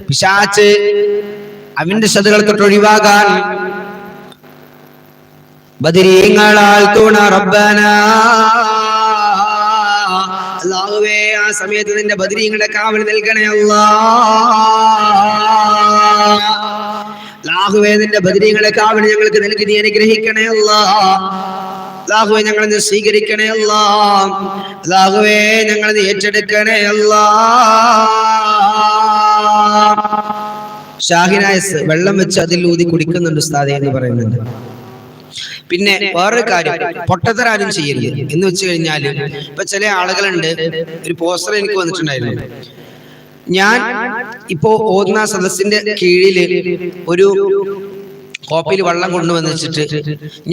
പിശാച് അവന്റെ ശത്രുക്കൾ തൊട്ട് ഒഴിവാകാൻ ബദരീങ്ങളാൽ തുണ റബ്ബനാ, അല്ലാഹുവേ ആ സമയത്ത് നിന്റെ ബദരീങ്ങളെ കാവൽ നൽകണേ അല്ലാഹുവേ നിന്റെ ബദരീങ്ങളെ കാവൽ ഞങ്ങൾക്ക് നൽകി നീ അനുഗ്രഹിക്കണേ അല്ലാഹുവേ ഞങ്ങളെ നീ സ്വീകരിക്കണേ അല്ലാഹുവേ ഞങ്ങളെ നീ ഏറ്റെടുക്കണേ ഷാഹിനായസ് വെള്ളം വെച്ച് അതിൽ ഊതി കുടിക്കുന്നുണ്ട് ഉസ്താദേ എന്ന് പറയുന്നുണ്ട്. പിന്നെ വേറൊരു കാര്യം, പൊട്ടത്തരാരും ചെയ്യരുത് എന്ന് വെച്ച് കഴിഞ്ഞാൽ ഇപ്പൊ ചില ആളുകളുണ്ട്, ഒരു പോസ്റ്റർ എനിക്ക് വന്നിട്ടുണ്ടായിരുന്നു. ഞാൻ ഇപ്പോ ഓതുന്ന സദസ്സിന്റെ കീഴില് ഒരു കോപ്പിൽ വെള്ളം കൊണ്ടുവന്ന് വെച്ചിട്ട്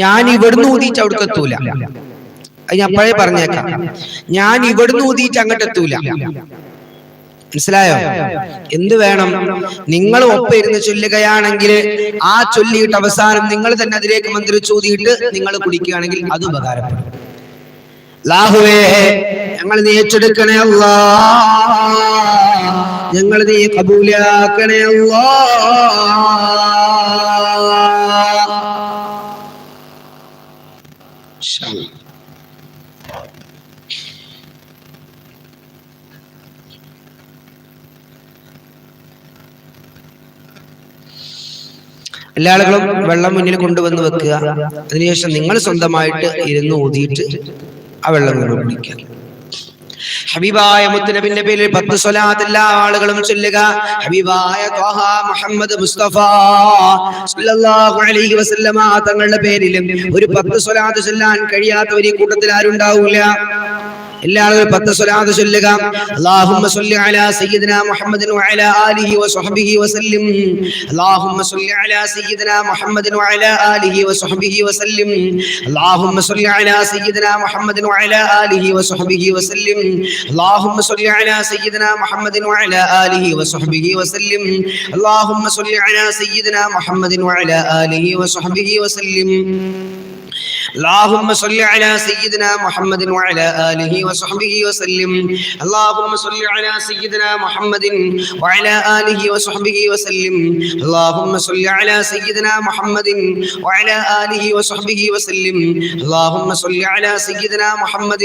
ഞാൻ ഇവിടുന്ന് ഊതിയിട്ട് അവിടേക്ക് എത്തൂല. അത് ഞാൻ അപ്പോഴേ പറഞ്ഞേക്കാം, ഞാൻ ഇവിടുന്ന് ഊതിയിട്ട് അങ്ങോട്ട് എത്തൂല. മനസ്സിലായോ? എന്ത് വേണം? നിങ്ങൾ ഒപ്പം ഇരുന്ന് ചൊല്ലുകയാണെങ്കിൽ ആ ചൊല്ലിയിട്ട് അവസാനം നിങ്ങൾ തന്നെ അതിലേക്ക് മന്ത്രിച്ചൂതിയിട്ട് നിങ്ങൾ കുടിക്കുകയാണെങ്കിൽ അത് ഉപകാരപ്പെടും. അല്ലാഹുവേ ഞങ്ങൾ നീ ഏറ്റെടുക്കണേ ഞങ്ങൾ നീ കബൂലാക്കണേ എല്ലാ ആളുകളും വെള്ളം മുന്നിൽ കൊണ്ടുവന്ന് വെക്കുക. അതിനുശേഷം നിങ്ങൾ സ്വന്തമായിട്ട് ഇരുന്ന് ഊതിയിട്ട് ആ വെള്ളം കൊണ്ട് കുടിക്കുക. ഹബീബായ മുത്തുനബിന്റെ പേരിൽ 10 സ്വലാത്ത് എല്ലാ ആളുകളും ചൊല്ലുക. ഹബീബായ ത്വാഹ മുഹമ്മദ് മുസ്തഫ സല്ലല്ലാഹു അലൈഹി വസല്ലമ തങ്ങളുടെ പേരിലും ഒരു 10 സ്വലാത്ത് ചൊല്ലാൻ കഴിയാത്തവർ ഈ കൂട്ടത്തിൽ ആരുണ്ടാവില്ല. എല്ലാവരും 10 സ്വലാത്ത് ചൊല്ലുക. അല്ലാഹുമ്മ സ്വല്ലി അലാ സയ്യിദിനാ മുഹമ്മദിൻ വഅലാ ആലിഹി വസഹ്ബിഹി വസല്ലം. അല്ലാഹുമ്മ സ്വല്ലി അലാ സയ്യിദിനാ മുഹമ്മദിൻ വഅലാ ആലിഹി വസഹ്ബിഹി വസല്ലം. അല്ലാഹുമ്മ സ്വല്ലി അലാ സയ്യിദിനാ മുഹമ്മദിൻ വഅലാ ആലിഹി വസഹ്ബിഹി വസല്ലം. അല്ലാഹുമ്മ സ്വല്ലി അലാ സയ്യിദിനാ മുഹമ്മദിൻ വഅലാ ആലിഹി വസഹ്ബിഹി വസല്ലം. അല്ലാഹുമ്മ സ്വല്ലി അലാ സയ്യിദിനാ മുഹമ്മദിൻ വഅലാ ആലിഹി വസഹ്ബിഹി വസല്ലം. اللهم صل على سيدنا محمد وعلى آله وصحبه وسلم. اللهم صل على سيدنا محمد وعلى آله وصحبه وسلم. اللهم صل على سيدنا محمد وعلى آله وصحبه وسلم. اللهم صل على سيدنا محمد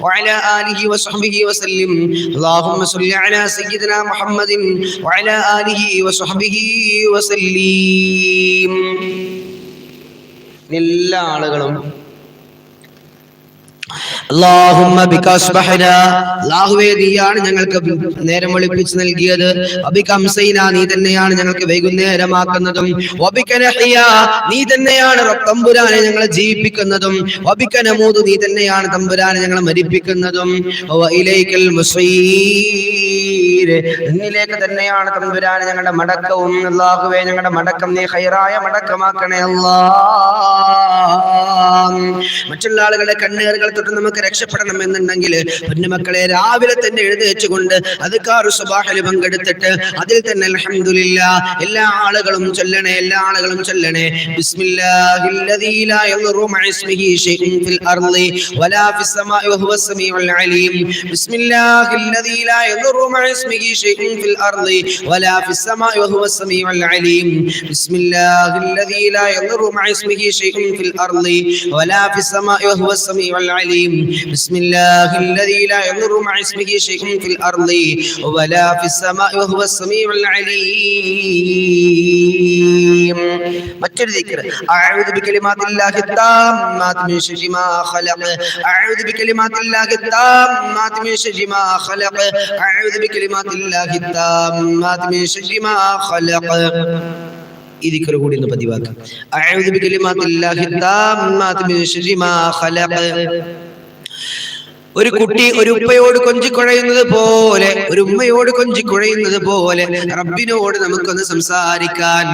وعلى آله وصحبه وسلم. اللهم صل على سيدنا محمد وعلى آله وصحبه وسلم. എല്ലാ ആളുകളും അല്ലാഹുമ്മ ബിക അസ്ബഹനാ, അല്ലാഹുവേ നീയാണ് ഞങ്ങൾക്ക് നേരം വെളുപ്പിച്ച് നൽകിയത്. വബിക അംസൈനാ, നീ തന്നെയാണ് ഞങ്ങൾക്ക് വൈകുന്നേരമാക്കുന്നതും. വബിക നഹ്യാ, നീ തന്നെയാണ് തമ്പുരാനെ ഞങ്ങളെ ജീവിപ്പിക്കുന്നതും. വബിക നമൂതു, നീ തന്നെയാണ് തമ്പുരാനെ ഞങ്ങളെ മരിപ്പിക്കുന്നതും. വഇലൈകൽ മുസീർ, നിന്നിലേക്ക് തന്നെയാണ് തമ്പുരാനെ ഞങ്ങളുടെ മടക്കവും. അല്ലാഹുവേ ഞങ്ങളുടെ മടക്കം നീ ഖൈറായ മടക്കമാക്കണേ അല്ലാഹ്. മറ്റുള്ള ആളുകളുടെ കണ്ണീറുകൾ തൊട്ട് നമുക്ക് രക്ഷപ്പെടണം എന്നുണ്ടെങ്കിൽ പൊന്നുമക്കളെ രാവിലെ തന്നെ എഴുന്നേറ്റുകൊണ്ട് അദ്കാറു സ്വബാഹിൽ പങ്കെടുത്തിട്ട് അതിൽ തന്നെ അൽഹംദുലില്ലാഹ് എല്ലാ ആളുകളും ചൊല്ലണേ. എല്ലാ ആളുകളും ചൊല്ലണേ. ബിസ്മില്ലാഹില്ലദീ ലാ യദുറു മഅ ഇസ്മിഹി ശൈഉൻ ഫിൽ അർളി വലാ ഫിസ് സമാഇ വഹുവസ് സമീഉൽ അലീം. ബിസ്മില്ലാഹില്ലദീ ലാ യദുറു മഅ ഇസ്മിഹി ശൈഉൻ ഫിൽ അർളി വലാ ഫിസ് സമാഇ വഹുവസ് സമീഉൽ അലീം. ബിസ്മില്ലാഹില്ലദീ ലാ യദുറു മഅ ഇസ്മിഹി ശൈഉൻ ഫിൽ അർളി വലാ ഫിസ് സമാഇ വഹുവസ് സമീഉൽ അലീം. ബിസ്മില്ലാഹില്ലദീ ലാ യദുറു മഅ ഇസ്മിഹി ശൈഉൻ ഫിൽ അർളി വലാ ഫിസ് സമാഇ വഹുവസ് സമീഉൽ അലീം. മറ്റൊരു ദിക്ർ, അഊദു ബികലിമാത്തില്ലാഹി താമ്മാതി മിൻ ശർരി മാ ഖലഖ്. അഊദു ബികലിമാത്തില്ലാഹി താമ്മാതി മിൻ ശർരി മാ ഖലഖ്. അഊദു ബികലിമാത്തില്ലാഹി താമ്മാതി മിൻ ശർരി മാ ഖലഖ്. ഈ ദിക്ർ കൂടി ഒന്ന് പതിവാക്കാം. അഊദു ബികലിമാത്തില്ലാഹി താമ്മാതി മിൻ ശർരി മാ ഖലഖ്. ഒരു കുട്ടി ഒരു ഉപ്പയോട് കൊഞ്ചിക്കുഴയുന്നത് പോലെ, ഒരു ഉമ്മയോട് കൊഞ്ചിക്കുഴയുന്നത് പോലെ റബ്ബിനോട് നമുക്കൊന്ന് സംസാരിക്കാൻ.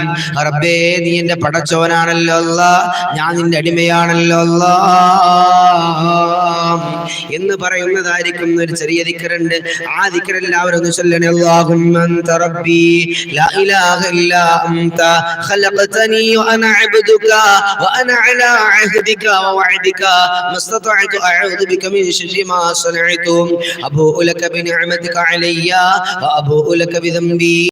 റബ്ബേ, നീ എന്റെ പടച്ചോനാണല്ലോ അല്ലാഹ്, ഞാൻ നിന്റെ അടിമയാണല്ലോ അല്ലാഹ് എന്ന് പറയുന്നതായിരിക്കും ഒരു ചെറിയ ദിക്റുണ്ട്. ആ ദിക്ർ എല്ലാവരും ഒന്ന് ചൊല്ലണേ. അല്ലാഹുമ്മ അൻത റബ്ബി ലാ ഇലാഹ ഇല്ലാ അൻത ഖലഖതനി വഅന അബ്ദുക വഅന അലാ അഹ്ദിക വവഅദിക മസ്തതഅതു അഊദു ബിക മിൻ ശർരി ما صنعت أبوء لك بنعمتك علي وأبوء لك بذنبي